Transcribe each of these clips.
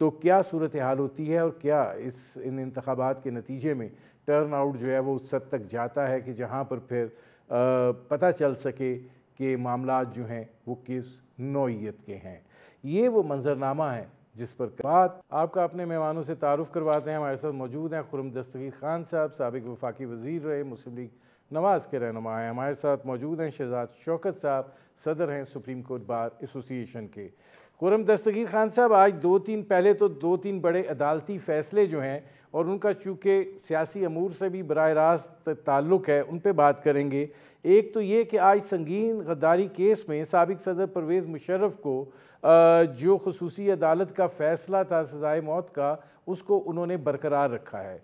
تو کیا صورتحال ہوتی ہے اور کیا ان انتخابات کے نتیجے میں ٹرن آؤٹ جو ہے وہ اس حد تک جاتا ہے کہ جہاں پر پھر پتہ چل سکے کہ معاملات جو ہیں وہ کس نوعیت کے ہیں. یہ وہ منظرنامہ ہے جس پر بات آپ کا اپنے مہمانوں سے تعارف کرواتے ہیں. ہمارے ساتھ موجود ہیں خرم دستگیر خان صاحب، سابق وفاقی وزیر رہے، مسلم لیگ نواز کے رہنما ہیں. ہمارے ساتھ موجود ہیں شہزاد شوکت صاحب، صدر ہیں سپریم کورٹ بار ایسوسی ایشن کے. خرم دستگیر خان صاحب، آج پہلے تو دو تین بڑے عدالتی فیصلے جو ہیں اور ان کا چونکہ سیاسی امور سے بھی براہ راست تعلق ہے ان پہ بات کریں گے. ایک تو یہ کہ آج سنگین غداری کیس میں سابق صدر پرویز مشرف کو جو خصوصی عدالت کا فیصلہ تھا سزائے موت کا، اس کو انہوں نے برقرار رکھا ہے.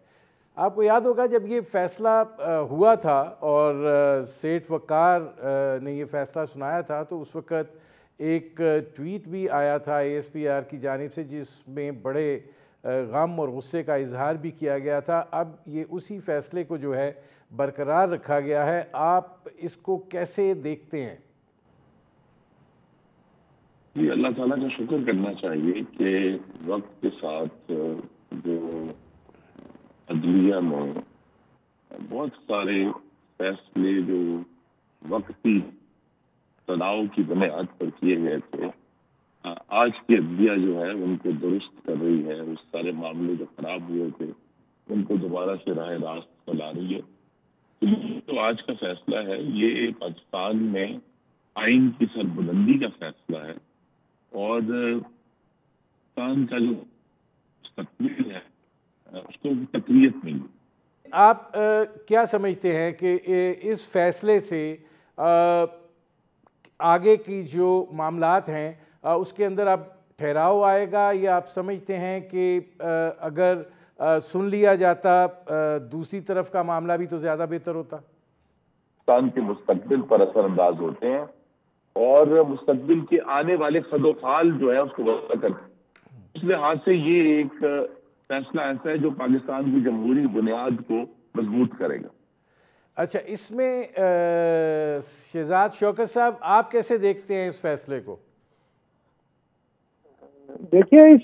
آپ کو یاد ہوگا جب یہ فیصلہ ہوا تھا اور سیٹھ وقار نے یہ فیصلہ سنایا تھا تو اس وقت ایک ٹویٹ بھی آیا تھا اے ایس پی آر کی جانب سے جس میں بڑے غم اور غصے کا اظہار بھی کیا گیا تھا. اب یہ اسی فیصلے کو جو ہے برقرار رکھا گیا ہے. آپ اس کو کیسے دیکھتے ہیں؟ جی، اللہ تعالیٰ کا شکر کرنا چاہیے کہ وقت کے ساتھ جو عدلیہ میں بہت سارے فیصلے جو وقتی تناؤ کی بنیاد پر کیے گئے تھے، آج کی عدلیہ جو ہے ان کو درست کر رہی ہے. اس سارے معاملے جو خراب ہوئے تھے ان کو دوبارہ سے راہ راست پر لا رہی ہے. تو آج کا فیصلہ ہے یہ پاکستان میں آئین کی سربلندی کا فیصلہ ہے اور پاکستان کا جو مستقبل ہے اس کو تقویت ملی. آپ کیا سمجھتے ہیں کہ اس فیصلے سے آگے کی جو معاملات ہیں اس کے اندر اب ٹھہراؤ آئے گا، یا آپ سمجھتے ہیں کہ اگر سن لیا جاتا دوسری طرف کا معاملہ بھی تو زیادہ بہتر ہوتا؟ پاکستان کے مستقبل پر اثر انداز ہوتے ہیں اور مستقبل کے آنے والے خد و خال جو ہے اس کو وقت کرتے ہیں. اس لحاظ سے یہ ایک فیصلہ ایسا ہے جو پاکستان کی جمہوری بنیاد کو مضبوط کرے گا. اچھا، اس میں شہزاد شوکت صاحب آپ کیسے دیکھتے ہیں اس فیصلے کو؟ دیکھیے، اس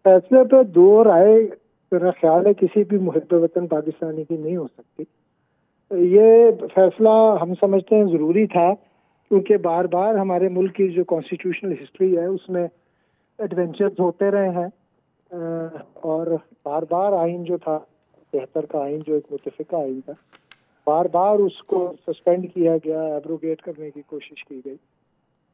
فیصلے پہ دو رائے میرا خیال ہے کسی بھی محب وطن پاکستانی کی نہیں ہو سکتی. یہ فیصلہ ہم سمجھتے ہیں ضروری تھا کیونکہ بار بار ہمارے ملک کی جو کانسٹیٹیوشنل ہسٹری ہے اس میں ایڈونچرز ہوتے رہے ہیں اور بار بار آئین جو تھا 73 کا آئین جو ایک متفقہ آئین تھا، بار بار اس کو سسپینڈ کیا گیا، ایبروگیٹ کرنے کی کوشش کی گئی.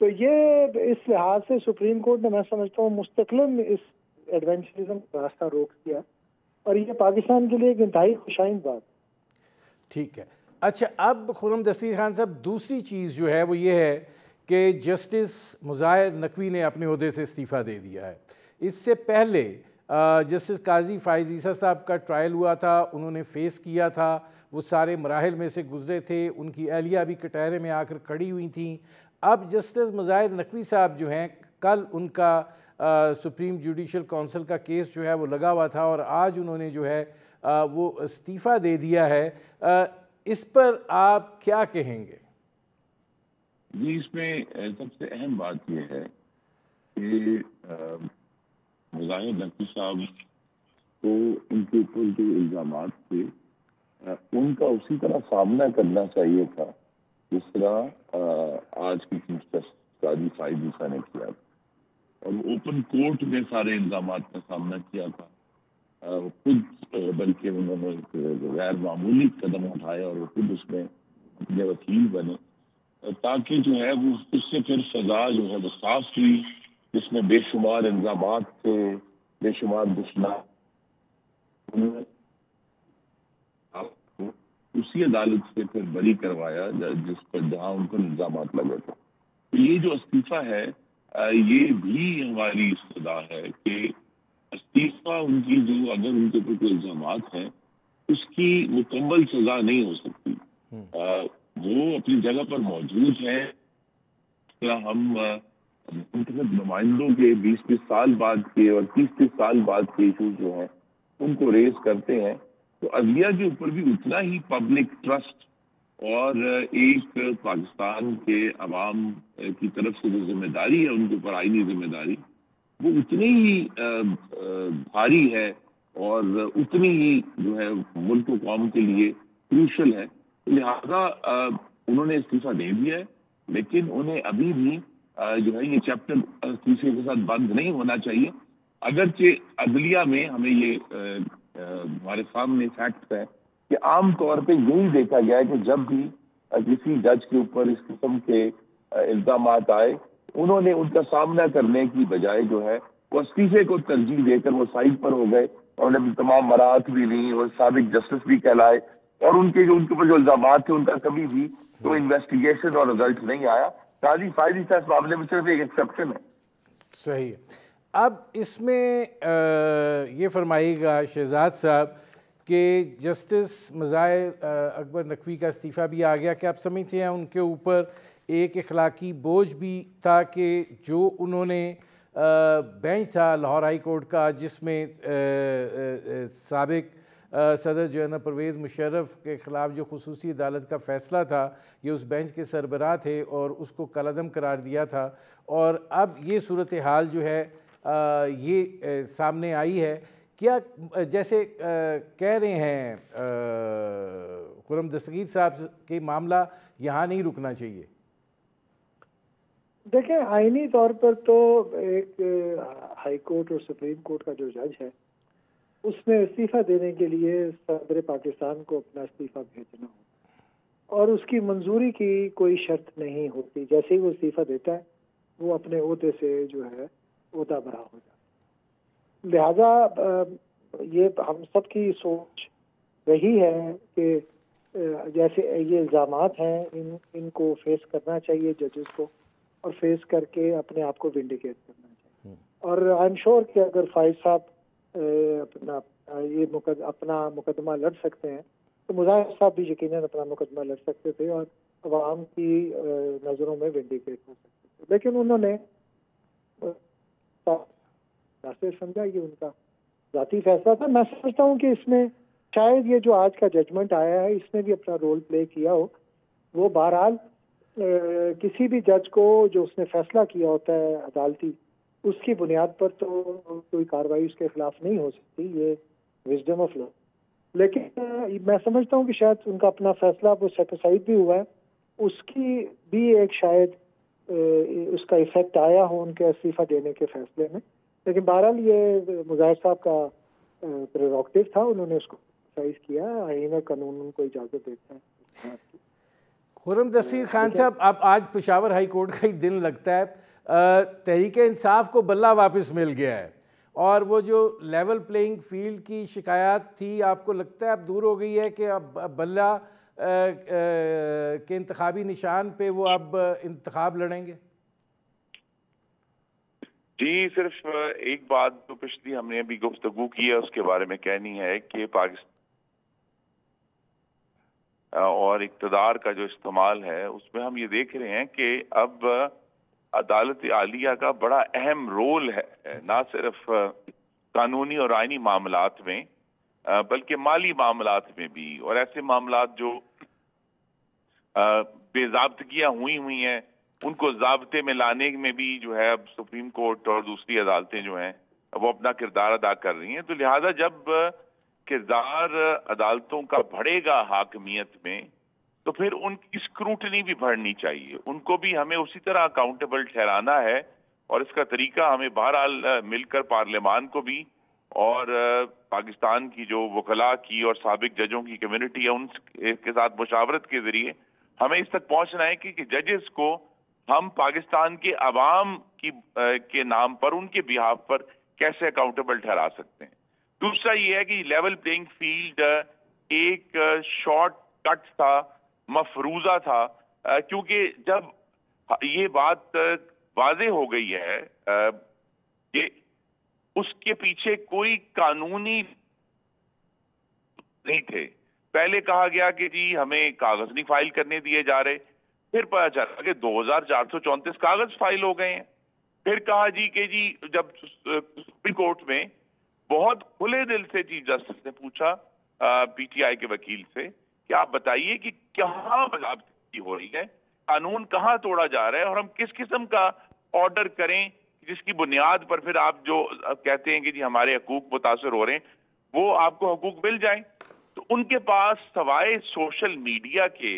تو یہ اس لحاظ سے سپریم کورٹ نے میں سمجھتا ہوں مستقل اس ایڈونچرزم کا راستہ روک دیا اور یہ پاکستان کے لیے ایک انتہائی خوشائند بات. ٹھیک ہے. اچھا، اب خرم دستگیر خان صاحب دوسری چیز جو ہے وہ یہ ہے کہ جسٹس مظاہر نقوی نے اپنے عہدے سے استعفیٰ دے دیا ہے. اس سے پہلے جسٹس قاضی فائز عیسیٰ صاحب کا ٹرائل ہوا تھا، انہوں نے فیس کیا تھا، وہ سارے مراحل میں سے گزرے تھے، ان کی اہلیہ بھی کٹہرے میں آ کر کھڑی ہوئی تھیں. اب جسٹس مظاہر نقوی صاحب جو ہیں، کل ان کا سپریم جوڈیشل کونسل کا کیس جو ہے وہ لگا ہوا تھا اور آج انہوں نے جو ہے وہ استعفیٰ دے دیا ہے. اس پر آپ کیا کہیں گے؟ جی، اس میں سب سے اہم بات یہ ہے کہ مظاہر نقوی صاحب کو ان کے اوپر جو الزامات تھے ان کا اسی طرح سامنا کرنا چاہیے تھا جس طرح آج کی چیف جسٹس قاضی فائز عیسیٰ نے کیا تھا، اور اوپن کورٹ میں سارے الزامات کا سامنا کیا تھا. خود بلکہ انہوں نے غیر معمولی قدم اٹھائے اور وہ خود اس میں اپنے وکیل بنے تاکہ جو ہے وہ اس سے پھر سزا جو ہے وہ صاف ہوئی، جس میں بے شمار الزامات تھے، بے شمار دشمن اسی عدالت سے پھر بری کروایا جس پر جہاں ان کو الزامات لگے تھے. تو یہ جو استعفیٰ ہے یہ بھی ہماری صدا ہے کہ استعفیٰ ان کی جو اگر ان کے اوپر کوئی الزامات ہیں اس کی مکمل سزا نہیں ہو سکتی. وہ اپنی جگہ پر موجود ہیں. ہم منتخب نمائندوں کے 20 سال بعد کے اور 30 سال بعد کے ایشوز جو ہیں ان کو ریز کرتے ہیں تو عدلیہ کے اوپر بھی اتنا ہی پبلک ٹرسٹ اور ایک پاکستان کے عوام کی طرف سے جو ذمہ داری ہے ان کے اوپر آئینی ذمہ داری وہ اتنی ہی بھاری ہے اور اتنی ہی جو ہے ملک و قوم کے لیے کروشل ہے. لہذا انہوں نے استعفیٰ دے دیا ہے، لیکن انہیں ابھی بھی جو ہے یہ چیپٹر تیسرے کے ساتھ بند نہیں ہونا چاہیے. اگرچہ عدلیہ میں ہمیں یہ ہمارے سامنے فیکٹ ہے کہ عام طور پہ یہی دیکھا گیا ہے کہ جب بھی کسی جج کے اوپر اس قسم کے الزامات آئے، انہوں نے ان کا سامنا کرنے کی بجائے جو ہے وہ استعفے کو ترجیح دے کر وہ سائڈ پر ہو گئے، اور انہوں نے تمام مراعات بھی لی اور سابق جسٹس بھی کہلائے، اور ان کے اوپر جو الزامات تھے ان کا کبھی بھی تو انویسٹیگیشن اور رزلٹ نہیں آیا. قاضی فائدی صاحب اس معاملے میں صرف ایک ایکسیپشن ہے. صحیح. اب اس میں یہ فرمائیے گا شہزاد صاحب کہ جسٹس مظاہر اکبر نقوی کا استعفیٰ بھی آ گیا، کہ آپ سمجھتے ہیں ان کے اوپر ایک اخلاقی بوجھ بھی تھا کہ جو انہوں نے بینچ تھا لاہور ہائی کورٹ کا جس میں سابق صدر جنرل پرویز مشرف کے خلاف جو خصوصی عدالت کا فیصلہ تھا، یہ اس بینچ کے سربراہ تھے اور اس کو کالعدم قرار دیا تھا، اور اب یہ صورتحال جو ہے یہ سامنے آئی ہے. کیا جیسے کہہ رہے ہیں خرم دستگیر صاحب کہ معاملہ یہاں نہیں رکنا چاہیے؟ دیکھیں، آئینی طور پر تو ایک ہائی کورٹ اور سپریم کورٹ کا جو جج ہے اس میں استعفیٰ دینے کے لیے صدر پاکستان کو اپنا استعفیٰ بھیجنا ہوتا، اور اس کی منظوری کی کوئی شرط نہیں ہوتی. جیسے ہی وہ استعفیٰ دیتا ہے وہ اپنے عہدے سے جو ہے عہدہ برا ہو جاتا. لہذا یہ ہم سب کی سوچ وہی ہے کہ جیسے یہ الزامات ہیں ان کو فیس کرنا چاہیے ججز کو، اور فیس کر کے اپنے آپ کو ونڈیکیٹ کرنا چاہیے. اور آئی ایم شیور کہ اگر فائز صاحب اپنا مقدمہ لڑ سکتے ہیں تو مظاہر صاحب بھی یقیناً اپنا مقدمہ لڑ سکتے تھے اور عوام کی نظروں میں ونڈیکیٹ ہو سکتے تھے. لیکن انہوں نے سمجھا یہ ان کا ذاتی فیصلہ تھا. میں سمجھتا ہوں کہ اس میں شاید یہ جو آج کا ججمنٹ آیا ہے اس نے بھی اپنا رول پلے کیا ہو. وہ بہرحال کسی بھی جج کو جو اس نے فیصلہ کیا ہوتا ہے عدالتی، اس کی بنیاد پر تو کوئی کارروائی اس کے خلاف نہیں ہو سکتی، یہ وزڈم آف لا. لیکن میں سمجھتا ہوں کہ شاید ان کا اپنا فیصلہ وہ سیٹسفائیڈ بھی ہوا ہے، اس کی بھی ایک شاید اس کا ایفیکٹ آیا ہو ان کے استعفیٰ دینے کے فیصلے میں. لیکن بہرحال یہ مظاہر صاحب کا پریروگیٹو تھا، انہوں نے اس کو ایکسرسائز کیا، آئین قانون ان کو اجازت دیتا ہے. خرم دستگیر خان صاحب، اب آج پشاور ہائی کورٹ کا ہی دن لگتا ہے. تحریک انصاف کو بلہ واپس مل گیا ہے، اور وہ جو لیول پلینگ فیلڈ کی شکایات تھی آپ کو لگتا ہے اب دور ہو گئی ہے کہ اب بلہ کے انتخابی نشان پہ وہ اب انتخاب لڑیں گے؟ جی، صرف ایک بات جو پچھلی ہم نے ابھی گفتگو کی ہے اس کے بارے میں کہنی ہے کہ پاکستان اور اقتدار کا جو استعمال ہے اس میں ہم یہ دیکھ رہے ہیں کہ اب عدالت عالیہ کا بڑا اہم رول ہے، نہ صرف قانونی اور آئینی معاملات میں بلکہ مالی معاملات میں بھی، اور ایسے معاملات جو بے ضابطگیاں ہوئی ہیں ان کو ضابطے میں لانے میں بھی جو ہے اب سپریم کورٹ اور دوسری عدالتیں جو ہیں وہ اپنا کردار ادا کر رہی ہیں. تو لہذا جب کردار عدالتوں کا بڑھے گا حاکمیت میں تو پھر ان کی اسکروٹنی بھی بڑھنی چاہیے، ان کو بھی ہمیں اسی طرح اکاؤنٹیبل ٹھہرانا ہے، اور اس کا طریقہ ہمیں بہرحال مل کر پارلیمان کو بھی اور پاکستان کی جو وکلاء کی اور سابق ججوں کی کمیونٹی ہے ان کے ساتھ مشاورت کے ذریعے ہمیں اس تک پہنچنا ہے کہ ججز کو ہم پاکستان کے عوام کے نام پر، ان کے بہاف پر کیسے اکاؤنٹیبل ٹھہرا سکتے ہیں. دوسرا یہ ہے کہ لیول پلینگ فیلڈ ایک شارٹ کٹ تھا، مفروضہ تھا، کیونکہ جب یہ بات واضح ہو گئی ہے کہ اس کے پیچھے کوئی قانونی نہیں تھے. پہلے کہا گیا کہ جی ہمیں کاغذ نہیں فائل کرنے دیے جا رہے، پھر پتا چلا کہ 2434 کاغذ فائل ہو گئے ہیں. پھر کہا جی کہ جی جب سپریم کورٹ میں بہت کھلے دل سے چیف جسٹس نے پوچھا پی ٹی آئی کے وکیل سے کہ آپ بتائیے کہ کہاں ضابطگی ہو رہی ہے، قانون کہاں توڑا جا رہا ہے، اور ہم کس قسم کا آرڈر کریں جس کی بنیاد پر پھر آپ جو کہتے ہیں کہ جی ہمارے حقوق متاثر ہو رہے ہیں وہ آپ کو حقوق مل جائیں. تو ان کے پاس سوائے سوشل میڈیا کے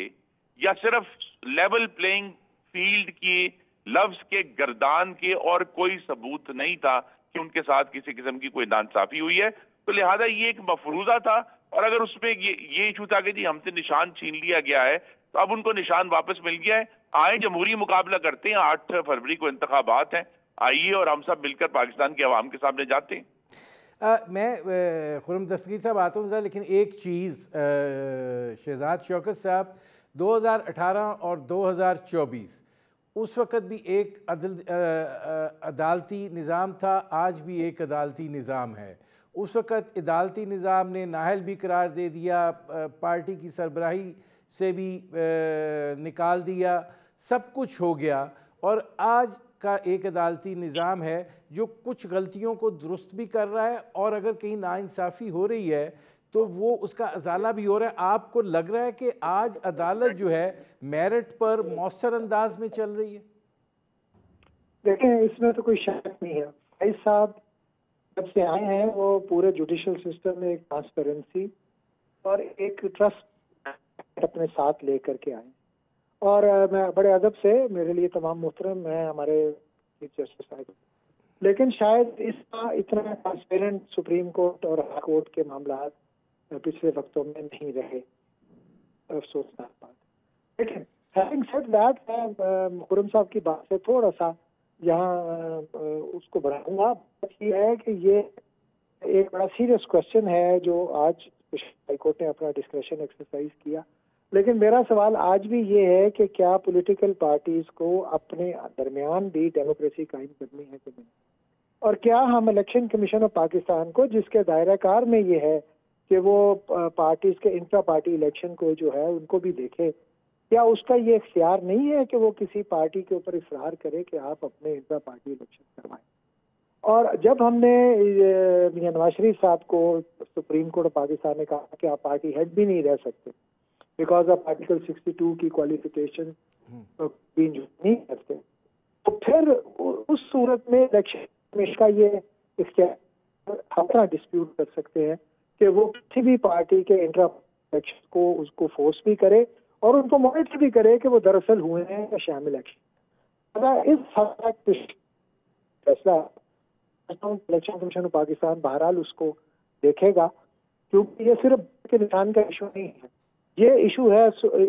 یا صرف لیول پلینگ فیلڈ کی لفظ کے گردان کے اور کوئی ثبوت نہیں تھا کہ ان کے ساتھ کسی قسم کی کوئی ناانصافی ہوئی ہے. تو لہٰذا یہ ایک مفروضہ تھا، اور اگر اس میں یہ ایشو تھا کہ جی ہم سے نشان چھین لیا گیا ہے تو اب ان کو نشان واپس مل گیا ہے. آئیں جمہوری مقابلہ کرتے ہیں، 8 فروری کو انتخابات ہیں، آئیے اور ہم سب مل کر پاکستان کے عوام کے سامنے جاتے ہیں. میں خرم دستگیر صاحب آتا ہوں ذرا، لیکن ایک چیز شہزاد شوکت صاحب، 2018 اور 2024 اس وقت بھی ایک عدالتی نظام تھا، آج بھی ایک عدالتی نظام ہے. اس وقت عدالتی نظام نے نااہل بھی قرار دے دیا، پارٹی کی سربراہی سے بھی نکال دیا، سب کچھ ہو گیا. اور آج کا ایک عدالتی نظام ہے جو کچھ غلطیوں کو درست بھی کر رہا ہے، اور اگر کہیں ناانصافی ہو رہی ہے تو وہ اس کا ازالہ بھی ہو رہا ہے. آپ کو لگ رہا ہے کہ آج عدالت جو ہے میرٹ پر مؤثر انداز میں چل رہی ہے؟ دیکھیں، اس میں تو کوئی شک نہیں ہے. فائز صاحب جب سے آئے ہیں وہ پورے جوڈیشل سسٹم میں ایک ٹرانسپیرنسی اور ایک ٹرسٹ اپنے ساتھ لے کر کے آئے. اور میں بڑے ادب سے، میرے لیے تمام محترم ہیں ہمارے چیف جسٹس صاحب، لیکن شاید اس کا اتنا ٹرانسپیرنٹ سپریم کورٹ اور ہائی کورٹ کے معاملات پچھلے وقتوں میں نہیں رہے. افسوسناک بات. لیکن having said that، میں خرم صاحب کی بات سے تھوڑا سا یہاں اس کو بڑھاؤں گا. بات یہ ہے کہ یہ ایک بڑا سیریس کوشچن ہے جو آج ہائی کورٹ نے اپنا ڈسکریشن ایکسرسائز کیا. لیکن میرا سوال آج بھی یہ ہے کہ کیا پولیٹیکل پارٹیز کو اپنے درمیان بھی ڈیموکریسی قائم کرنی ہے کہ نہیں، اور کیا ہم الیکشن کمیشن آف پاکستان کو، جس کے دائرہ کار میں یہ ہے کہ وہ پارٹیز کے انٹرا پارٹی الیکشن کو جو ہے ان کو بھی دیکھے، کیا اس کا یہ اختیار نہیں ہے کہ وہ کسی پارٹی کے اوپر اصرار کرے کہ آپ اپنے انٹرا پارٹی الیکشن کروائیں؟ اور جب ہم نے میاں نواز شریف صاحب کو سپریم کورٹ آف پاکستان نے کہا کہ آپ پارٹی ہیڈ بھی نہیں رہ سکتے بیکاز آف آرٹیکل 62 کی کوالیفیکیشن نہیں کرتے، تو پھر اس صورت میں الیکشن کمیشن کا یہ اختیار ہم طرح ڈسپیوٹ کر سکتے ہیں کہ وہ کسی بھی پارٹی کے انٹرا الیکشن کو اس کو فورس بھی کرے اور ان کو مانیٹر بھی کرے کہ وہ دراصل ہوئے ہیں یا شامل الیکشن. اس حد تک فیصلہ الیکشن کمیشن آف پاکستان بہرحال اس کو دیکھے گا، کیونکہ یہ صرف کے نشان کا ایشو نہیں ہے، یہ ایشو ہے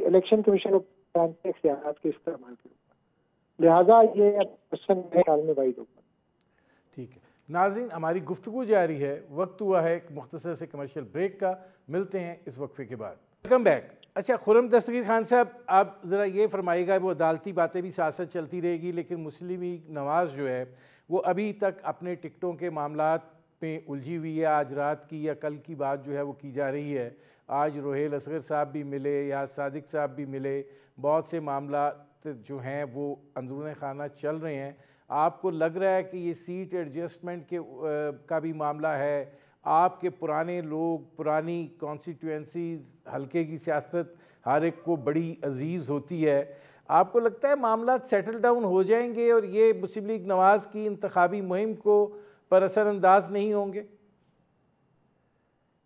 الیکشن کمیشن آف پاکستان کے اختیارات کے استعمال کے اوپر. لہٰذا یہ میرے خیال میں واحد ہوگا. ٹھیک ہے ناظرین، ہماری گفتگو جاری ہے، وقت ہوا ہے ایک مختصر سے کمرشل بریک کا، ملتے ہیں اس وقفے کے بعد. Welcome back. اچھا خرم دستگیر خان صاحب، آپ ذرا یہ فرمائیے گا، وہ عدالتی باتیں بھی ساتھ ساتھ چلتی رہے گی، لیکن مسلم لیگ نواز جو ہے وہ ابھی تک اپنے ٹکٹوں کے معاملات میں الجھی ہوئی ہے. آج رات کی یا کل کی بات جو ہے وہ کی جا رہی ہے. آج روہیل اصغر صاحب بھی ملے یا صادق صاحب بھی ملے، بہت سے معاملات جو ہیں وہ اندرون خانہ چل رہے ہیں. آپ کو لگ رہا ہے کہ یہ سیٹ ایڈجسٹمنٹ کے کا بھی معاملہ ہے؟ آپ کے پرانے لوگ، پرانی کانسٹیٹوئنسیز، حلقے کی سیاست ہر ایک کو بڑی عزیز ہوتی ہے، آپ کو لگتا ہے معاملات سیٹل ڈاؤن ہو جائیں گے اور یہ مسلم لیگ نواز کی انتخابی مہم کو پر اثر انداز نہیں ہوں گے؟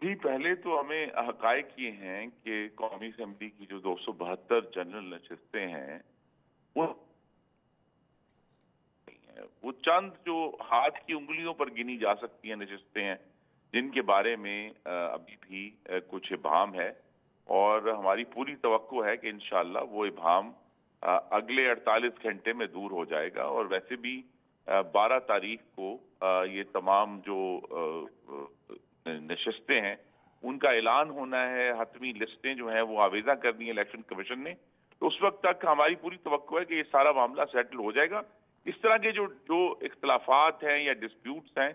جی، پہلے تو ہمیں حقائق یہ ہیں کہ قومی اسمبلی کی جو 272 جنرل نشستیں ہیں وہ چند جو ہاتھ کی انگلیوں پر گنی جا سکتی ہیں نشستیں ہیں، جن کے بارے میں ابھی بھی کچھ ابہام ہے، اور ہماری پوری توقع ہے کہ انشاءاللہ وہ ابہام اگلے 48 گھنٹے میں دور ہو جائے گا. اور ویسے بھی 12 تاریخ کو یہ تمام جو نشستیں ہیں ان کا اعلان ہونا ہے، حتمی لسٹیں جو ہیں وہ آویزہ کرنی ہے الیکشن کمیشن نے. تو اس وقت تک ہماری پوری توقع ہے کہ یہ سارا معاملہ سیٹل ہو جائے گا. اس طرح کے جو اختلافات ہیں یا ڈسپیوٹس ہیں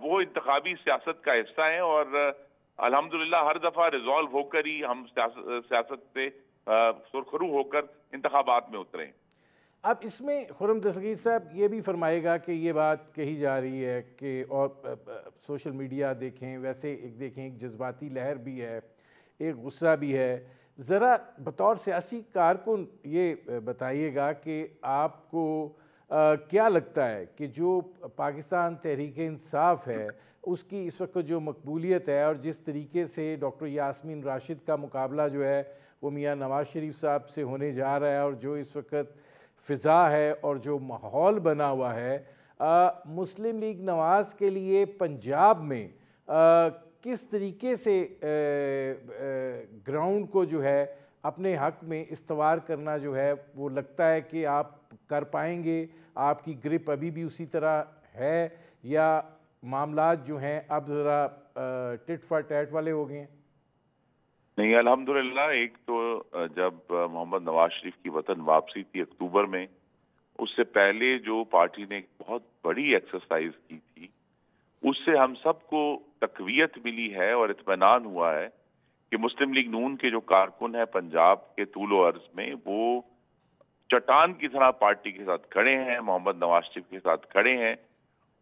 وہ انتخابی سیاست کا حصہ ہیں، اور الحمدللہ ہر دفعہ ریزالو ہو کر ہی ہم سیاست سے سرخرو ہو کر انتخابات میں اترے ہیں. اب اس میں خرم دستگیر صاحب یہ بھی فرمائے گا کہ یہ بات کہی جا رہی ہے کہ، اور سوشل میڈیا دیکھیں، ویسے ایک دیکھیں ایک جذباتی لہر بھی ہے، ایک غصہ بھی ہے. ذرا بطور سیاسی کارکن یہ بتائیے گا کہ آپ کو کیا لگتا ہے کہ جو پاکستان تحریک انصاف ہے اس کی اس وقت جو مقبولیت ہے اور جس طریقے سے ڈاکٹر یاسمین راشد کا مقابلہ جو ہے وہ میاں نواز شریف صاحب سے ہونے جا رہا ہے، اور جو اس وقت فضا ہے اور جو ماحول بنا ہوا ہے مسلم لیگ نواز کے لیے پنجاب میں کس طریقے سے گراؤنڈ کو جو ہے اپنے حق میں استوار کرنا جو ہے وہ لگتا ہے کہ آپ کر پائیں گے؟ آپ کی گرپ ابھی بھی اسی طرح ہے یا معاملات جو ہیں اب ذرا ٹٹ فار ٹیٹ والے ہو گئے ہیں؟ نہیں، الحمدللہ ایک تو جب محمد نواز شریف کی وطن واپسی تھی اکتوبر میں، اس سے پہلے جو پارٹی نے ایک بہت بڑی ایکسرسائز کی تھی، اس سے ہم سب کو تقویت ملی ہے اور اطمینان ہوا ہے کہ مسلم لیگ نون کے جو کارکن ہیں پنجاب کے طول و عرض میں، وہ چٹان کی طرح پارٹی کے ساتھ کھڑے ہیں، محمد نواز شریف کے ساتھ کھڑے ہیں،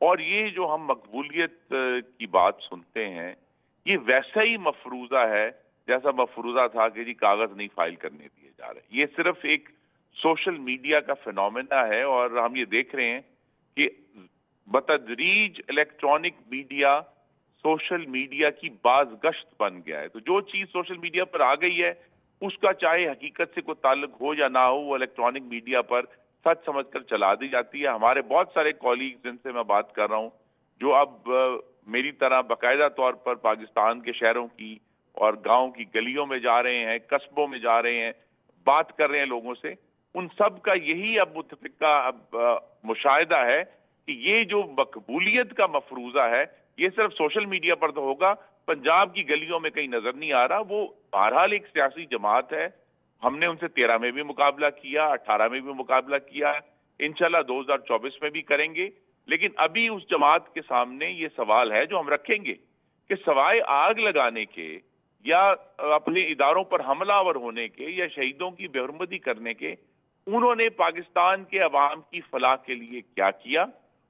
اور یہ جو ہم مقبولیت کی بات سنتے ہیں یہ ویسا ہی مفروضہ ہے جیسا مفروضہ تھا کہ جی کاغذ نہیں فائل کرنے دیے جا رہے۔ یہ صرف ایک سوشل میڈیا کا فینومینا ہے، اور ہم یہ دیکھ رہے ہیں کہ بتدریج الیکٹرانک میڈیا سوشل میڈیا کی بازگشت بن گیا ہے۔ تو جو چیز سوشل میڈیا پر آ گئی ہے اس کا چاہے حقیقت سے کوئی تعلق ہو یا نہ ہو، وہ الیکٹرانک میڈیا پر سچ سمجھ کر چلا دی جاتی ہے۔ ہمارے بہت سارے کولیگز جن سے میں بات کر رہا ہوں جو اب میری طرح باقاعدہ طور پر پاکستان کے شہروں کی اور گاؤں کی گلیوں میں جا رہے ہیں، قصبوں میں جا رہے ہیں، بات کر رہے ہیں لوگوں سے، ان سب کا یہی اب متفقہ مشاہدہ ہے کہ یہ جو مقبولیت کا مفروضہ ہے یہ صرف سوشل میڈیا پر تو ہوگا، پنجاب کی گلیوں میں کہیں نظر نہیں آ رہا۔ وہ بہرحال ایک سیاسی جماعت ہے، ہم نے ان سے 13 میں بھی مقابلہ کیا، 18 میں بھی مقابلہ کیا، انشاءاللہ 2024 میں بھی کریں گے، لیکن ابھی اس جماعت کے سامنے یہ سوال ہے جو ہم رکھیں گے کہ سوائے آگ لگانے کے یا اپنے اداروں پر حملہ آور ہونے کے یا شہیدوں کی بے حرمتی کرنے کے، انہوں نے پاکستان کے عوام کی فلاح کے لیے کیا کیا؟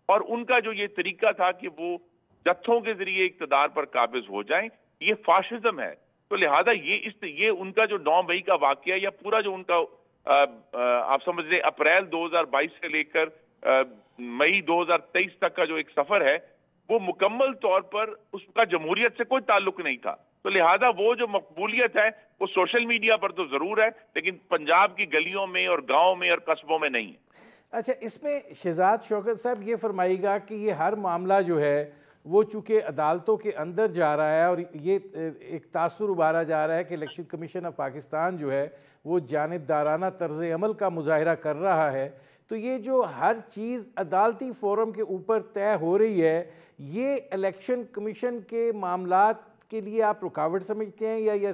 اور ان کا جو یہ طریقہ تھا کہ وہ جتھوں کے ذریعے اقتدار پر قابض ہو جائیں، یہ فاشزم ہے۔ تو لہذا یہ ان کا جو 9 مئی کا واقعہ یا پورا جو ان کا آپ سمجھ لیں اپریل 2022 سے لے کر مئی 2023 تک کا جو ایک سفر ہے، وہ مکمل طور پر اس کا جمہوریت سے کوئی تعلق نہیں تھا۔ تو لہذا وہ جو مقبولیت ہے وہ سوشل میڈیا پر تو ضرور ہے، لیکن پنجاب کی گلیوں میں اور گاؤں میں اور قصبوں میں نہیں ہے۔ اچھا، اس میں شہزاد شوکت صاحب یہ فرمائیے گا کہ یہ ہر معاملہ جو ہے وہ چونکہ عدالتوں کے اندر جا رہا ہے اور یہ ایک تاثر ابھارا جا رہا ہے کہ الیکشن کمیشن آف پاکستان جو ہے وہ جانبدارانہ طرز عمل کا مظاہرہ کر رہا ہے، تو یہ جو ہر چیز عدالتی فورم کے اوپر طے ہو رہی ہے، یہ الیکشن کمیشن کے معاملات کے لیے آپ رکاوٹ سمجھتے ہیں یا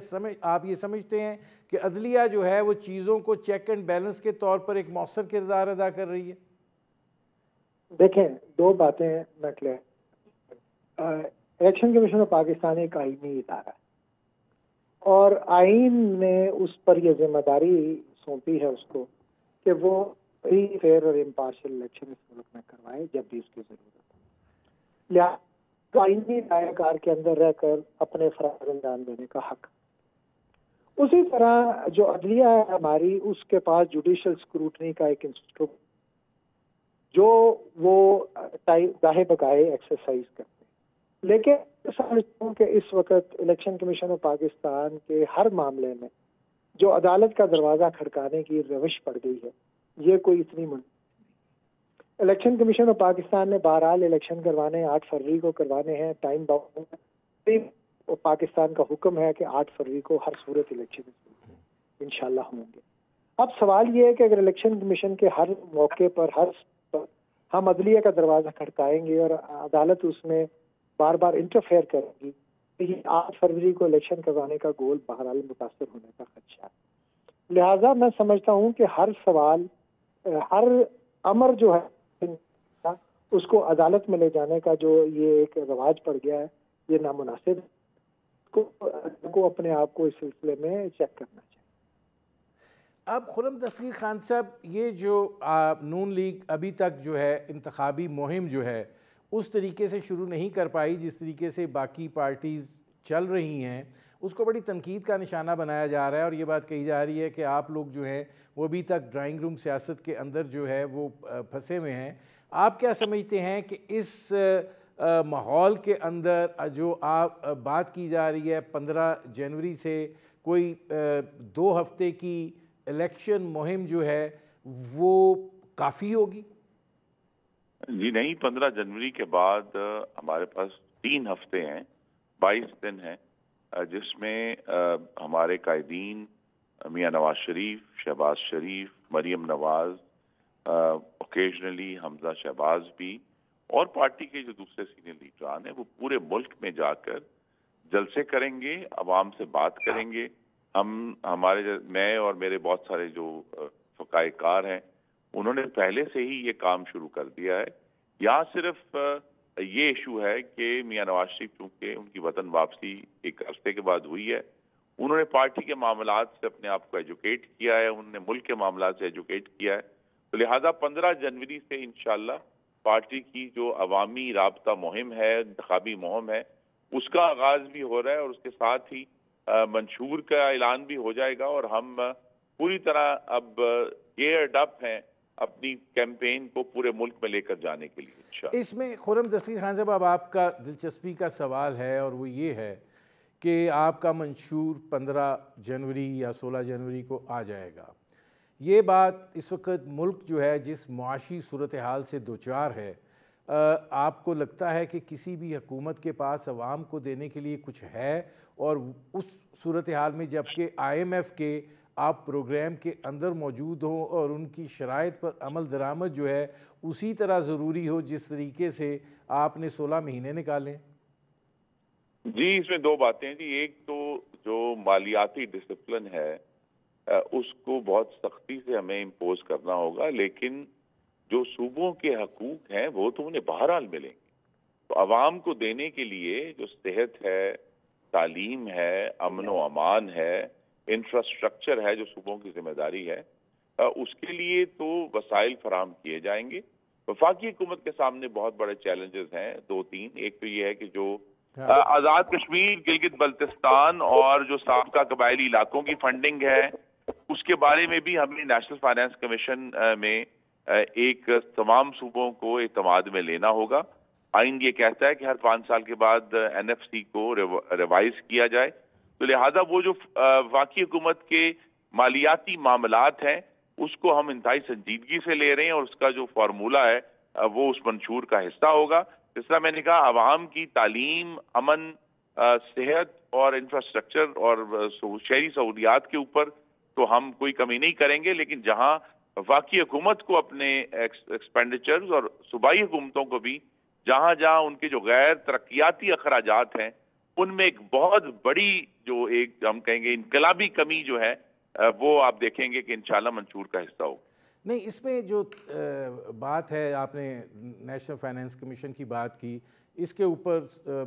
آپ یہ سمجھتے ہیں کہ عدلیہ جو ہے وہ چیزوں کو چیک اینڈ بیلنس کے طور پر ایک مؤثر کردار ادا کر رہی ہے؟ دیکھیں، 2 باتیں میں clear, election commission of Pakistan ایک آئینی ادارہ ہے اور آئین نے اس پر یہ ذمہ داری سونپی ہے اس کو کہ وہ فری، فیئر اور امپارشل الیکشن اس ملک میں کروائے جب بھی اس کی ضرورت ہو۔ لہٰذا آئینی دائرہ کار کے اندر رہ کر اپنے فرائض انجام دینے کا حق۔ اسی طرح جو عدلیہ ہے ہماری، اس کے پاس جوڈیشل اسکروٹنی کا ایک انسٹرومنٹ جو وہ گاہے بگاہے ایکسرسائز کرتے ہیں، لیکن سمجھتا ہوں کہ اس وقت الیکشن کمیشن آف پاکستان کے ہر معاملے میں جو عدالت کا دروازہ کھڑکانے کی روش پڑ گئی ہے، یہ کوئی اتنی الیکشن کمیشن آف پاکستان نے بہرحال الیکشن کروانے 8 فروری کو کروانے ہیں، ٹائم باؤنڈ پاکستان کا حکم ہے کہ 8 فروری کو ہر صورت الیکشن انشاءاللہ ہوں گے۔ اب سوال یہ ہے کہ اگر الیکشن کمیشن کے ہر موقع پر ہم عدلیہ کا دروازہ کھڑکائیں گے اور عدالت اس میں بار بار انٹرفیئر کرے گی، تو یہ 8 فروری کو الیکشن کروانے کا گول بہرحال متاثر ہونے کا خدشہ ہے۔ لہٰذا میں سمجھتا ہوں کہ ہر سوال، ہر امر جو ہے اس کو عدالت میں لے جانے کا جو یہ ایک رواج پڑ گیا ہے، یہ نامناسب کو اپنے آپ کو اس سلسلے میں چیک کرنا چاہیے۔ اب خرم دستگیر خان صاحب، یہ جو نون لیگ ابھی تک جو ہے انتخابی مہم جو ہے اس طریقے سے شروع نہیں کر پائی جس طریقے سے باقی پارٹیز چل رہی ہیں، اس کو بڑی تنقید کا نشانہ بنایا جا رہا ہے، اور یہ بات کہی جا رہی ہے کہ آپ لوگ جو ہیں وہ ابھی تک ڈرائنگ روم سیاست کے اندر جو ہے وہ پھنسے ہوئے ہیں۔ آپ کیا سمجھتے ہیں کہ اس ماحول کے اندر جو آپ بات کی جا رہی ہے 15 جنوری سے کوئی 2 ہفتے کی الیکشن مہم جو ہے وہ کافی ہوگی؟ جی نہیں، 15 جنوری کے بعد ہمارے پاس 3 ہفتے ہیں، 22 دن ہیں، جس میں ہمارے قائدین میاں نواز شریف، شہباز شریف، مریم نواز، اوکیجنلی حمزہ شہباز بھی، اور پارٹی کے جو دوسرے سینئر لیڈران ہیں وہ پورے ملک میں جا کر جلسے کریں گے، عوام سے بات کریں گے۔ میں اور میرے بہت سارے جو فقائے کار ہیں انہوں نے پہلے سے ہی یہ کام شروع کر دیا ہے۔ یہاں صرف یہ ایشو ہے کہ میاں نواز شریف چونکہ ان کی وطن واپسی ایک عرصے کے بعد ہوئی ہے، انہوں نے پارٹی کے معاملات سے اپنے آپ کو ایجوکیٹ کیا ہے، انہوں نے ملک کے معاملات سے ایجوکیٹ کیا ہے، تو لہٰذا 15 جنوری سے انشاءاللہ پارٹی کی جو عوامی رابطہ مہم ہے، انتخابی مہم ہے، اس کا آغاز بھی ہو رہا ہے، اور اس کے ساتھ ہی منشور کا اعلان بھی ہو جائے گا، اور ہم پوری طرح اب گیئرڈ اپ ہیں اپنی کیمپین کو پورے ملک میں لے کر جانے کے لیے انشاءاللہ۔ اس میں خرم دستگیر خان صاحب اب آپ کا دلچسپی کا سوال ہے، اور وہ یہ ہے کہ آپ کا منشور 15 جنوری یا 16 جنوری کو آ جائے گا۔ یہ بات اس وقت ملک جو ہے جس معاشی صورتحال سے دوچار ہے، آپ کو لگتا ہے کہ کسی بھی حکومت کے پاس عوام کو دینے کے لیے کچھ ہے؟ اور اس صورتحال میں جبکہ IMF کے آپ پروگرام کے اندر موجود ہوں اور ان کی شرائط پر عمل درآمد جو ہے اسی طرح ضروری ہو جس طریقے سے آپ نے 16 مہینے نکالیں؟ جی اس میں 2 باتیں ہیں جی۔ ایک تو جو مالیاتی ڈسپلن ہے اس کو بہت سختی سے ہمیں امپوز کرنا ہوگا، لیکن جو صوبوں کے حقوق ہیں وہ تو انہیں بہرحال ملیں گے۔ تو عوام کو دینے کے لیے جو صحت ہے، تعلیم ہے، امن و امان ہے، انفراسٹرکچر ہے جو صوبوں کی ذمہ داری ہے، اس کے لیے تو وسائل فراہم کیے جائیں گے۔ وفاقی حکومت کے سامنے بہت بڑے چیلنجز ہیں 2-3۔ ایک تو یہ ہے کہ جو آزاد کشمیر، گلگت بلتستان اور جو سابقہ قبائلی علاقوں کی فنڈنگ ہے اس کے بارے میں بھی ہمیں نیشنل فائنانس کمیشن میں ایک تمام صوبوں کو اعتماد میں لینا ہوگا۔ آئین یہ کہتا ہے کہ ہر 5 سال کے بعد NFC کو ریوائز کیا جائے، تو لہٰذا وہ جو وفاقی حکومت کے مالیاتی معاملات ہیں اس کو ہم انتہائی سنجیدگی سے لے رہے ہیں، اور اس کا جو فارمولہ ہے وہ اس منشور کا حصہ ہوگا۔ جس طرح میں نے کہا، عوام کی تعلیم، امن، صحت اور انفراسٹرکچر اور شہری سہولیات کے اوپر تو ہم کوئی کمی نہیں کریں گے، لیکن جہاں وفاقی حکومت کو اپنے ایکسپینڈیچرز اور صوبائی حکومتوں کو بھی جہاں جہاں ان کے جو غیر ترقیاتی اخراجات ہیں ان میں ایک بہت بڑی جو ایک ہم کہیں گے انقلابی کمی جو ہے وہ آپ دیکھیں گے کہ انشاءاللہ منشور کا حصہ ہوگا۔ نہیں، اس میں جو بات ہے، آپ نے نیشنل فائنانس کمیشن کی بات کی، اس کے اوپر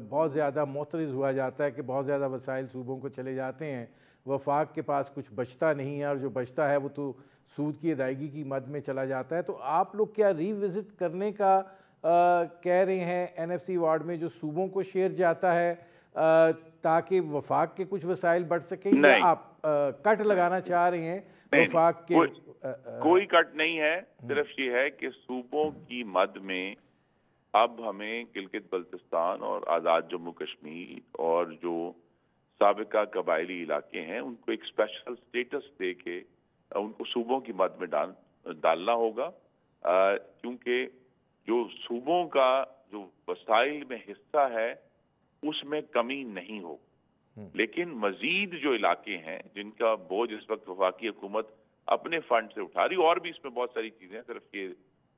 بہت زیادہ معترض ہوا جاتا ہے کہ بہت زیادہ وسائل صوبوں کو چلے جاتے ہیں، وفاق کے پاس کچھ بچتا نہیں ہے، اور جو بچتا ہے وہ تو سود کی ادائیگی کی مد میں چلا جاتا ہے۔ تو آپ لوگ کیا ری وزٹ کرنے کا کہہ رہے ہیں NFC وارڈ میں جو صوبوں کو شیئر جاتا ہے تاکہ وفاق کے کچھ وسائل بڑھ سکیں، یا آپ کٹ لگانا چاہ رہے ہیں وفاق کے؟ کوئی کٹ نہیں ہے، صرف یہ ہے کہ صوبوں کی مد میں اب ہمیں گلگت بلتستان اور آزاد جموں کشمیر اور جو سابقہ قبائلی علاقے ہیں ان کو ایک اسپیشل سٹیٹس دے کے ان کو صوبوں کی مد میں ڈالنا ہوگا، کیونکہ جو صوبوں کا جو وسائل میں حصہ ہے اس میں کمی نہیں ہو، لیکن مزید جو علاقے ہیں جن کا بوجھ اس وقت وفاقی حکومت اپنے فنڈ سے اٹھا رہی، اور بھی اس میں بہت ساری چیزیں ہیں، صرف یہ